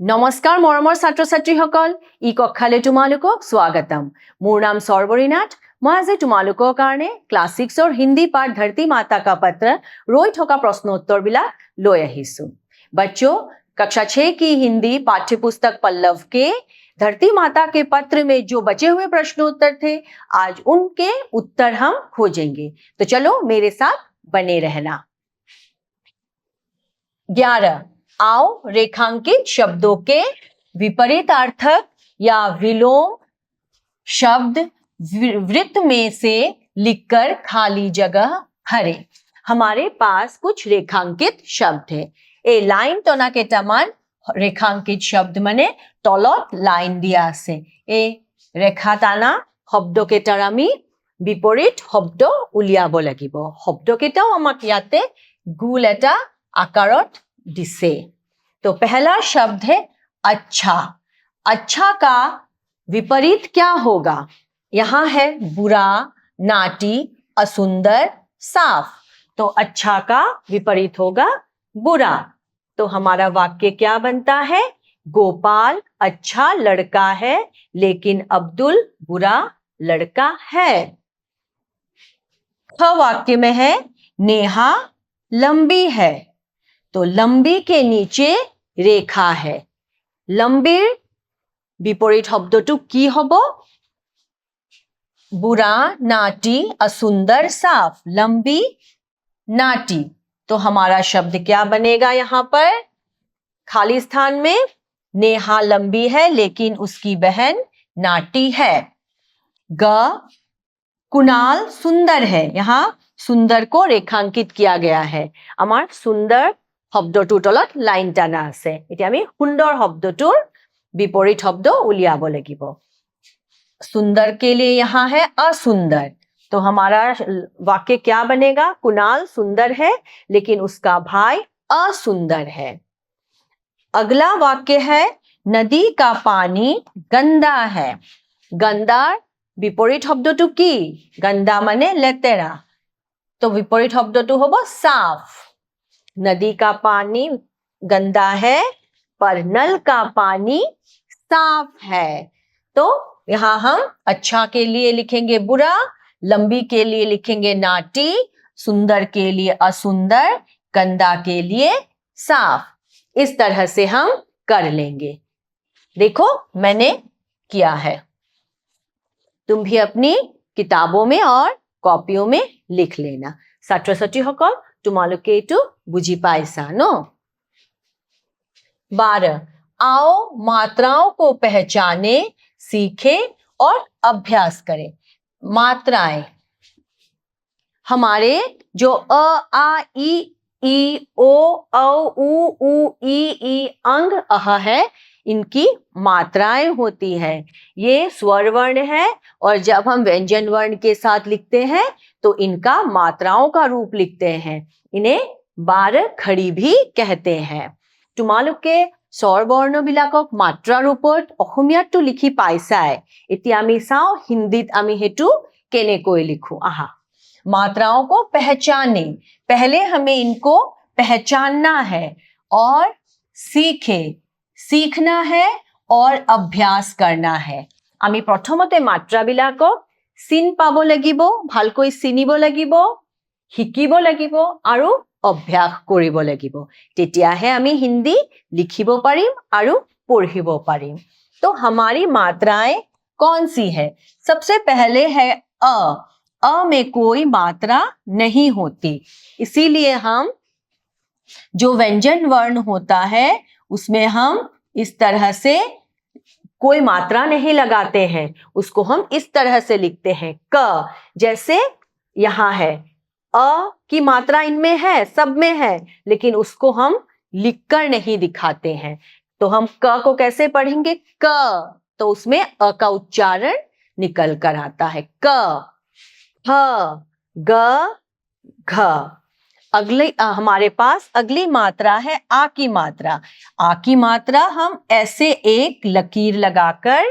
নমস্কাৰ মৰমৰ ছাত্ৰ ছাত্ৰীসকল, ই কক্ষালৈ তোমালোকক স্বাগতম। মোৰ নাম সৰ্বৰী নাথ। মই আজি তোমালোকৰ কাৰণে ক্লাছ 6ৰ হিন্দী পাঠ ধৰती माता का पत्र ৰৈ থকা প্ৰশ্ন উত্তৰবিলাক লৈ আহিছো। बच्चों, कक्षा 6 की हिंदी पाठ्य पुस्तक पल्लव के धरती माता के पत्र में जो बचे हुए प्रश्न उत्तर थे, आज उनके उत्तर हम खोजेंगे। तो चलो मेरे साथ बने रहना। 11 आओ रेखांकित शब्दों के विपरीतार्थक या विलोम शब्द वृत्त में से लिखकर खाली जगह भरें। हमारे पास कुछ रेखांकित शब्द है। ए लाइन तना के तमान रेखांकित शब्द माने तलत लाइन दिया আছে। ए रेखा टाना शब्द केटार आमी विपरीत शब्द उलियाब লাগিব। शब्द केटाও আমাক ইয়াতে গোল এটা आकारत दिसे। तो पहला शब्द है अच्छा। अच्छा का विपरीत क्या होगा? यहां है बुरा, नाटी, असुंदर, साफ। तो अच्छा का विपरीत होगा बुरा। तो हमारा वाक्य क्या बनता है? गोपाल अच्छा लड़का है, लेकिन अब्दुल बुरा लड़का है। वाक्य में है नेहा लंबी है, तो लंबी के नीचे रेखा है। लंबीर विपरीत शब्दटू की हबो? बुरा, नाटी, असुंदर, साफ। लंबी, नाटी। तो हमारा शब्द क्या बनेगा यहां पर? खाली स्थान में नेहा लंबी है लेकिन उसकी बहन नाटी है। ग कुणाल सुंदर है। यहां सुंदर को रेखांकित किया गया है। अमार सुंदर शब्दटूर तलत लाइन टाना আছে। এতিয়া আমি সুন্দৰ শব্দটোৰ विपरीत शब्द उलियाब লাগিব। सुंदर के लिए यहां है असुंदर। तो हमारा वाक्य क्या बनेगा? कुणाल सुंदर है लेकिन उसका भाई असुंदर है। अगला वाक्य है नदी का पानी गंदा है। गंदार विपरीत शब्दटू की? गंदा माने लेतेरा। तो विपरीत शब्दटू होबो साफ। नदी का पानी गंदा है पर नल का पानी साफ है। तो यहां हम अच्छा के लिए लिखेंगे बुरा, लंबी के लिए लिखेंगे नाटी, सुंदर के लिए असुंदर, गंदा के लिए साफ। इस तरह से हम कर लेंगे। देखो मैंने किया है। तुम भी अपनी किताबों में और कॉपियों में लिख लेना। ছাত্ৰ ছাত্ৰীসকল তোমালোকে এইটো বুজি পাইছা ন? 12 आओ मात्राओं को पहचाने, सीखें और अभ्यास करें। मात्राएं हमारे जो अ आ ई ओ औ उ ई अंग अह है, इनकी मात्राएं होती हैं। ये स्वर वर्ण है और जब हम व्यंजन वर्ण के साथ लिखते हैं तो इनका मात्राओं का रूप लिखते हैं। इन्हें बार खड़ी भी कहते हैं। তোমালোকে স্বৰ বৰ্ণবিলাকক মাত্ৰাৰ ওপৰত অসমীয়াটো লিখি পাইছাই। এতিয়া আমি চাও হিন্দীত আমি হেতু কেনেকৈ লিখো। आहा, मात्राओं को पहचाने। पहले हमें इनको पहचानना है और सीखे, सीखना है और अभ्यास करना है। আমি প্ৰথমতে মাত্ৰাবিলাকক চিন পাব লাগিব, ভালকৈ চিনিব লাগিব, শিকিব লাগিব আৰু অভ্যাস কৰিব লাগিব। তেতিয়াহে আমি হিন্দী লিখিব পাৰিম আৰু পঢ়িব পাৰিম। तो हमारी मात्राएं कौन सी है? सबसे पहले है अ। अ में कोई मात्रा नहीं होती, इसीलिए हम जो व्यंजन वर्ण होता है उसमें हम इस तरह से कोई मात्रा नहीं लगाते हैं। उसको हम इस तरह से लिखते हैं क। जैसे यहां है अ की मात्रा इनमें है, सब में है, लेकिन उसको हम लिखकर नहीं दिखाते हैं। तो हम क को कैसे पढ़ेंगे? क। तो उसमें अ का उच्चारण निकल कर आता है क, ह, ग, घ। अगली हमारे पास अगली मात्रा है आ की मात्रा। आ की मात्रा हम ऐसे एक लकीर लगाकर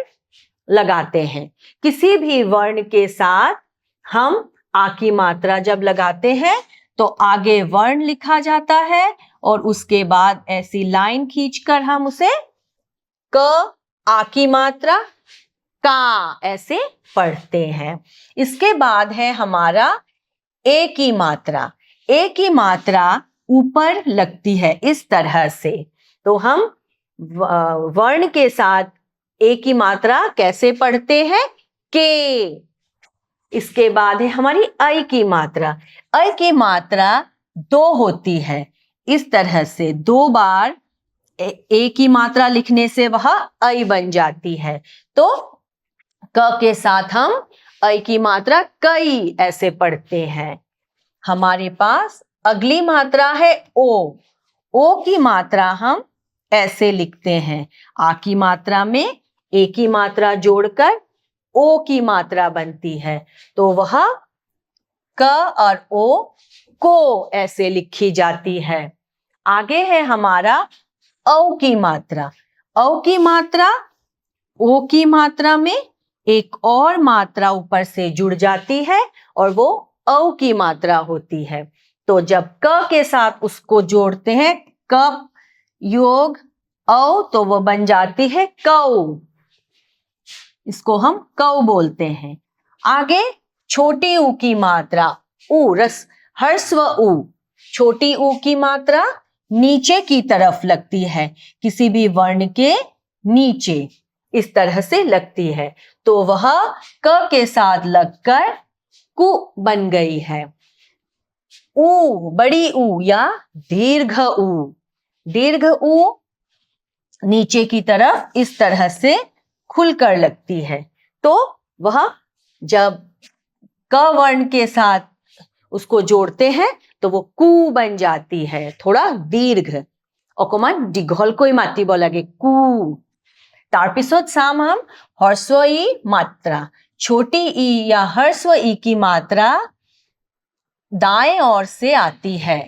लगाते हैं। किसी भी वर्ण के साथ हम आ की मात्रा जब लगाते हैं तो आगे वर्ण लिखा जाता है और उसके बाद ऐसी लाइन खींचकर हम उसे क, आ की मात्रा का ऐसे पढ़ते हैं। इसके बाद है हमारा ए की मात्रा। ए की मात्रा ऊपर लगती है इस तरह से, तो हम वर्ण के साथ ए की मात्रा कैसे पढ़ते हैं? के। इसके बाद है हमारी ऐ की मात्रा। ऐ की मात्रा दो होती है, इस तरह से दो बार ए की मात्रा लिखने से वह ऐ बन जाती है। तो क के साथ हम ऐ की मात्रा कई ऐसे पढ़ते हैं। हमारे पास अगली मात्रा है ओ। ओ की मात्रा हम ऐसे लिखते हैं, आ की मात्रा में ए की मात्रा जोड़कर ओ की मात्रा बनती है, तो वह क और ओ को ऐसे लिखी जाती है। आगे है हमारा औ की मात्रा। औ की मात्रा ओ की मात्रा में एक और मात्रा ऊपर से जुड़ जाती है और वो औ की मात्रा होती है। तो जब क के साथ उसको जोड़ते हैं, क योग औ, तो वो बन जाती है कौ। इसको हम कौ बोलते हैं। आगे छोटी ऊ की मात्रा, ऊ रस ह्रस्व ऊ। छोटी ऊ की मात्रा नीचे की तरफ लगती है, किसी भी वर्ण के नीचे इस तरह से लगती है, तो वह क के साथ लगकर कु बन गई है। ऊ, बड़ी ऊ या दीर्घ ऊ। दीर्घ ऊ नीचे की तरफ इस तरह से खुलकर लगती है, तो वह जब क वर्ण के साथ उसको जोड़ते हैं तो वो कु बन जाती है, थोड़ा दीर्घ। অকমান দীঘলকৈ মাতিব লাগে, কু। তাৰপিছত চাম हम ह्रस्व ई मात्रा। छोटी ई या ह्रस्व ई की मात्रा दाएं ओर से आती है,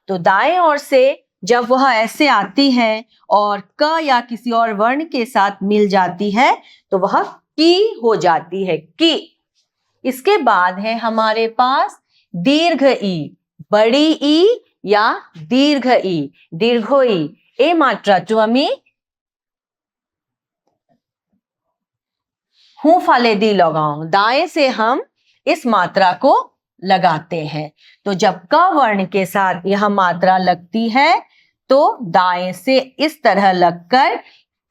तो दाएं ओर से जब वह ऐसे आती है और क या किसी और वर्ण के साथ मिल जाती है तो वह की हो जाती है, की। इसके बाद है हमारे पास दीर्घ ई। बड़ी ई या दीर्घ ई, दीर्घ ई। ए मात्रा जो আমি हूं फाले दी लगाऊं, दाएं से हम इस मात्रा को लगाते हैं। तो जब क वर्ण के साथ यह मात्रा लगती है तो दाएं से इस तरह लगकर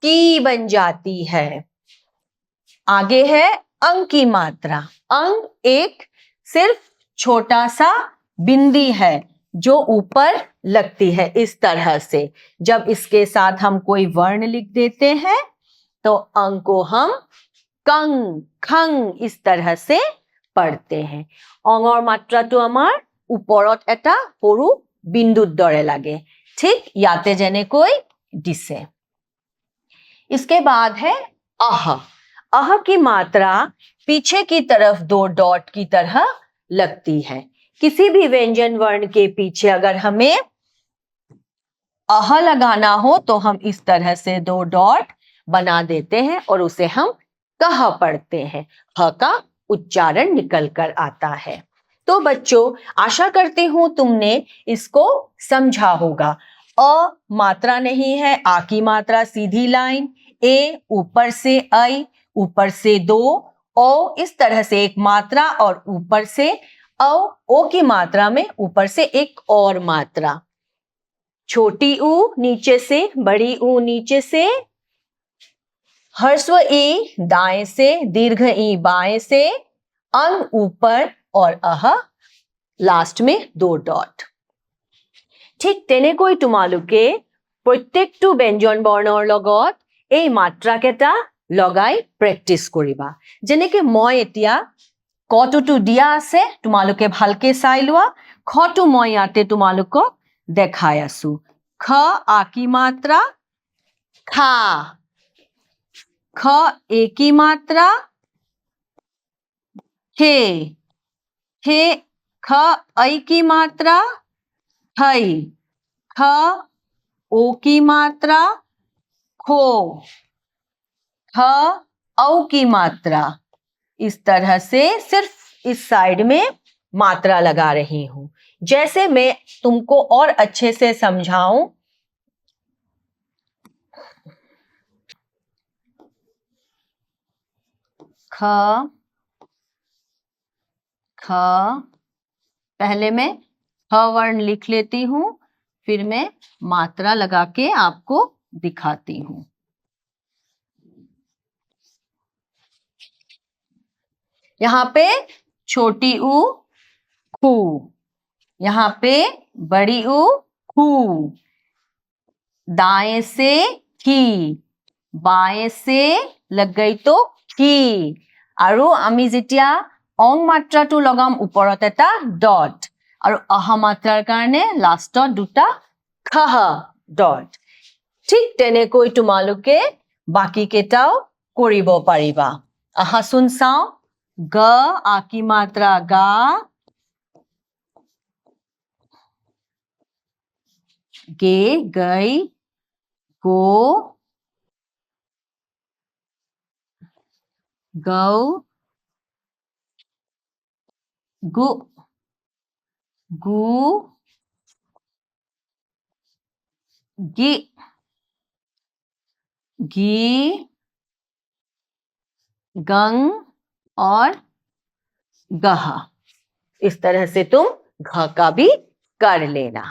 की बन जाती है। आगे है अंग की मात्रा। अंग एक सिर्फ छोटा सा बिंदी है जो ऊपर लगती है इस तरह से। जब इसके साथ हम कोई वर्ण लिख देते हैं तो अंग को हम कंग, खंग इस तरह से पढ़ते हैं। অঙৰ মাত্ৰাটো আমাৰ ওপৰত এটা সৰু বিন্দুৰ দৰে লাগে, ঠিক ইয়াতে যেনেকৈ দিছে। इसके बाद है अह। अह की मात्रा पीछे की तरफ दो डॉट की तरह लगती है। किसी भी व्यंजन वर्ण के पीछे अगर हमें अह लगाना हो तो हम इस तरह से दो डॉट बना देते हैं और उसे हम कह पढ़ते हैं। ह का उच्चारण निकल कर आता है। तो बच्चों, आशा करती हूं तुमने इसको समझा होगा। अ मात्रा नहीं है, आ की मात्रा सीधी लाइन, ए ऊपर से ऐ, ऊपर से दो, ओ इस तरह से एक मात्रा और ऊपर से औ, ओ की मात्रा में ऊपर से एक और मात्रा। छोटी ऊ नीचे से, बड़ी ऊ नीचे से, ह्रस्व ई दाएं से, दीर्घ ई बाएं से, अंग ऊपर और अह लास्ट में दो डॉट। ঠিক তেনেকৈ তোমালোকে প্ৰত্যেকটো ব্যঞ্জন বৰ্ণৰ লগত এই মাত্ৰাকেইটা লগাই প্ৰেক্টিছ কৰিবা। যেনেকৈ মই এতিয়া কটোটো দিয়া আছে, তোমালোকে ভালকে চাই লোৱা। খটো মই ইয়াতে তোমালোকক দেখাই আছো। খ আ की मात्रा खा, ख ए की मात्रा खे, खे ख ऐ की मात्रा खई, ख ओ की मात्रा खो, ख औ की मात्रा। इस तरह से सिर्फ इस साइड में मात्रा लगा रही हूं। जैसे मैं तुमको और अच्छे से समझाऊं, ख ख पहले मैं ख वर्ण लिख लेती हूं, फिर मैं मात्रा लगा के आपको दिखाती हूं। यहाँ पे छोटी ऊ खू, यहाँ पे बड़ी ऊ खू, दाएं से खी, बाएं से लग गई तो खी। আৰু আমি যেতিয়া অং মাত্ৰাটো লগাম ওপৰত এটা ডট, আৰু অহা মাত্ৰাৰ কাৰণে লাষ্টত দুটা খহ ডট। ঠিক তেনেকৈ তোমালোকে বাকি কেইটাও কৰিব পাৰিবা। আহাচোন চাও। গ আকি মাত্ৰা গা, গে গই গো, गौ गु गु, गी गी, गंग और गह। इस तरह से तुम घ का भी कर लेना।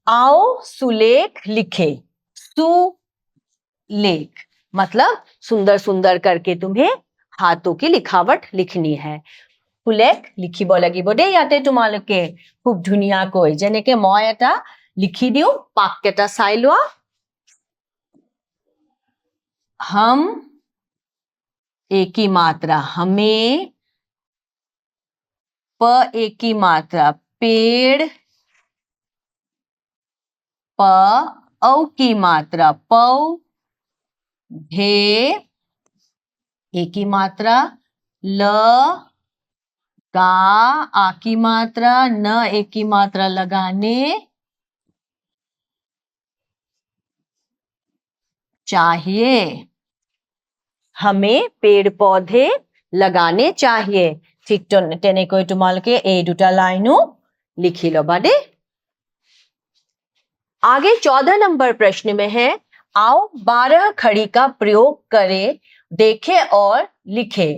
आओ सुलेख लिखे। सुलेख मतलब सुंदर सुंदर करके तुम्हें हाथों की लिखावट लिखनी है। सुलेख लिखिब লাগিব দেই ইয়াতে তোমালোকে খুব ধুনীয়াকৈ। যেনেকে মই এটা লিখি দিও, পাক কেটা চাই লোৱা। हम एक ही मात्रा हमें, प एक ही मात्रा पेड़, प औ की मात्रा पौ, भे एक ही मात्रा, ल गा आ की मात्रा, न एक की मात्रा लगाने, चाहिए, हमें पेड़ पौधे लगाने चाहिए। ठीक তেনেকৈ তোমালোকে এই দুটা লাইনো লিখি লবা দেই। आगे 14 नंबर प्रश्न में है, आओ 12 खड़ी का प्रयोग करें, देखें और लिखें।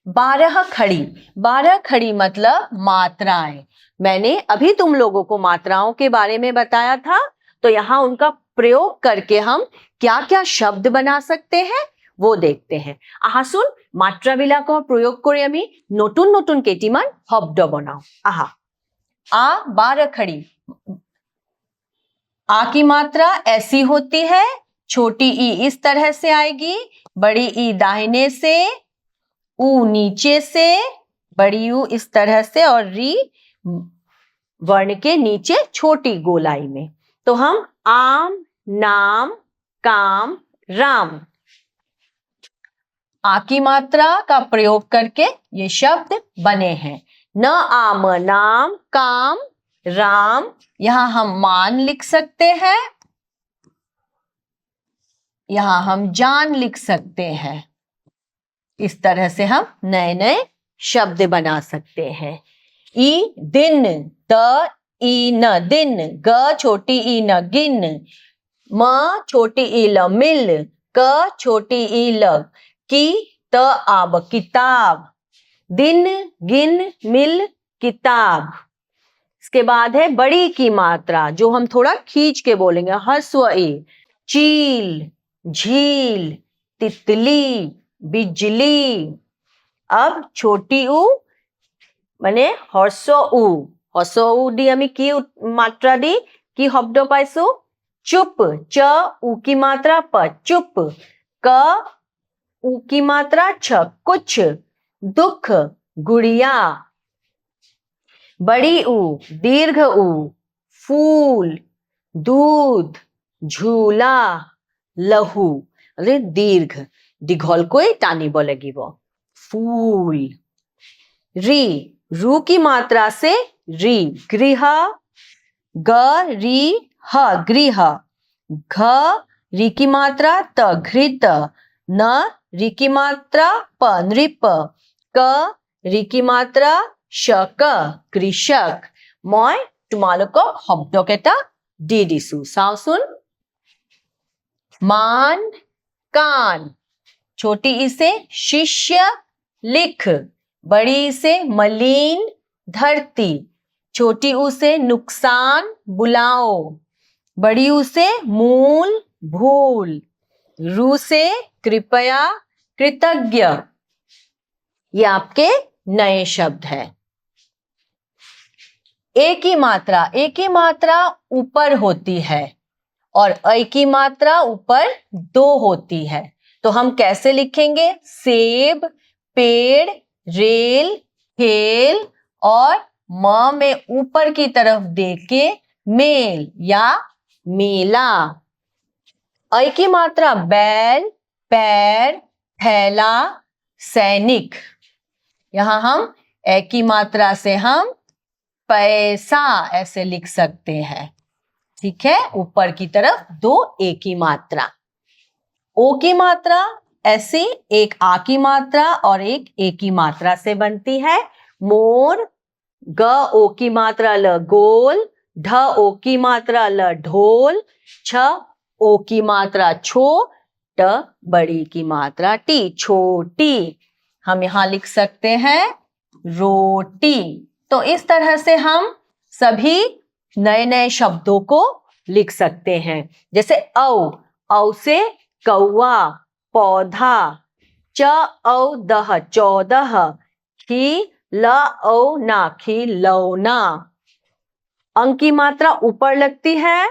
12 खड़ी, 12 खड़ी मतलब मात्राएं। मैंने अभी तुम लोगों को मात्राओं के बारे में बताया था, तो यहाँ उनका प्रयोग करके हम क्या क्या शब्द बना सकते हैं वो देखते हैं। আহাচোন মাত্ৰাবিলাকৰ প্ৰয়োগ কৰি আমি নতুন নতুন কেইটিমান শব্দ বনাও। আহা। आ 12 खड़ी। आ की मात्रा ऐसी होती है, छोटी ई इस तरह से आएगी, बड़ी ई दाहिने से, ऊ नीचे से, बड़ी यू इस तरह से, और री वर्ण के नीचे छोटी गोलाई में। तो हम आम, नाम, काम, राम, आ की मात्रा का प्रयोग करके ये शब्द बने हैं। न आम नाम काम राम, यहां हम मान लिख सकते हैं, यहां हम जान लिख सकते हैं। इस तरह से हम नए नए शब्द बना सकते हैं। ई दिन, द ई न दिन, ग छोटी ई न गिन, म छोटी ई ल मिल, क छोटी ई ल की, त आब किताब, दिन गिन मिल किताब। इसके बाद है बड़ी की मात्रा, जो हम थोड़ा खींच के बोलेंगे, हस्व ई, चील, झील, तितली, बिजली। अब छोटी ऊ মানে হ্ৰস্ব উ, হ্ৰস্ব উ দি আমি কি মাত্ৰা দি কি শব্দ পাইছো? চুপ, চ উ की मात्रा प, चुप, क उ की मात्रा छ, कुछ, दुख, गुड़िया, बड़ी उ, दीर्घ उ, फूल, दूध, झूला, लहू। दीर्घ दीघलকৈ টানিব লাগিব। फूल। री, रू की मात्रा से री, गृह, ग री ह गृह, घ री की मात्रा त, घृत, न री की मात्रा प, नृप, क री की मात्रा शक, कृषक। मैं তোমালোকক শব্দকেইটা দি দিছো, চাওচোন। মান, কাণ, छोटी ई से शिष्य लिख, बड़ी ई से मलिन धरती, छोटी ऊ से नुकसान बुलाओ, बड़ी ऊ से मूल भूल, रू से कृपया कृतज्ञ। ये आपके नए शब्द हैं। ए की मात्रा ऊपर होती है और ऐ की मात्रा ऊपर 2 होती है, तो हम कैसे लिखेंगे? सेब, पेड़, रेल, खेल और म में ऊपर की तरफ देख के मेल या मेला। ऐ की मात्रा बैल, पैर, थैला, सैनिक। यहां हम ए की मात्रा से हम पैसा ऐसे लिख सकते हैं, ठीक है, ऊपर की तरफ 2 ए की मात्रा। ओ की मात्रा ऐसे एक आ की मात्रा और एक ए की मात्रा से बनती है। मोर, ग ओ की मात्रा ल गोल, ढ ओ की मात्रा ल ढोल, छ ओ की मात्रा छो, ट बड़ी की मात्रा टी छोटी। हम यहां लिख सकते हैं रोटी। तो इस तरह से हम सभी नए नए शब्दों को लिख सकते हैं। जैसे औ से कौवा, पौधा, च औ दह 14, खी ल औ ना खिलौना। अंक की मात्रा ऊपर लगती है,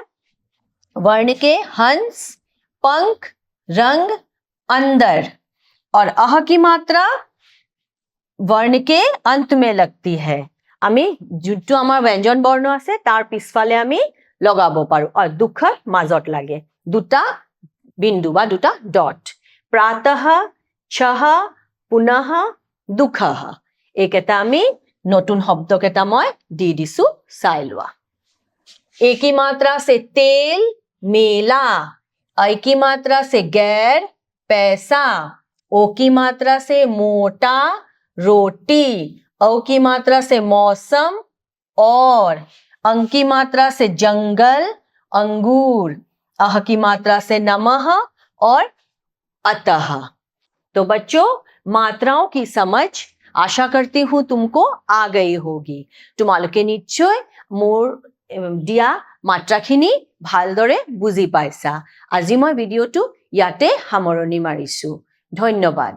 वर्ण के हंस, पंख, रंग, अंदर, और अह की मात्रा वर्ण के अंत में लगती है। আমি যোনটো আমাৰ ব্যঞ্জন বৰ্ণ আছে তাৰ পিছফালে আমি লগাব পাৰো, আৰু দুখৰ মাজত লাগে দুটা বিন্দু বা দুটা ডট। প্ৰাতঃ, ছহ, পুনঃ, দুখঃ। এইকেইটা আমি নতুন শব্দকেইটা মই দি দিছো, চাই লোৱা। ए की मात्रा से तेल, मेला, ऐ की मात्रा से गैर, पैसा, ओ की मात्रा से मोटा, रोटी, औ की मात्रा से मौसम, और, अंग की मात्रा से जंगल, अंगूर, अह की मात्रा से नमः और अतः। तो बच्चों, मात्राओं की समझ आशा करती हूँ तुमको आ गई होगी। তোমালোকে নিশ্চয় মোৰ দিয়া মাত্ৰাখিনি ভালদৰে বুজি পাইছা। আজি মই ভিডিঅ'টো ইয়াতে সামৰণি মাৰিছো। ধন্যবাদ।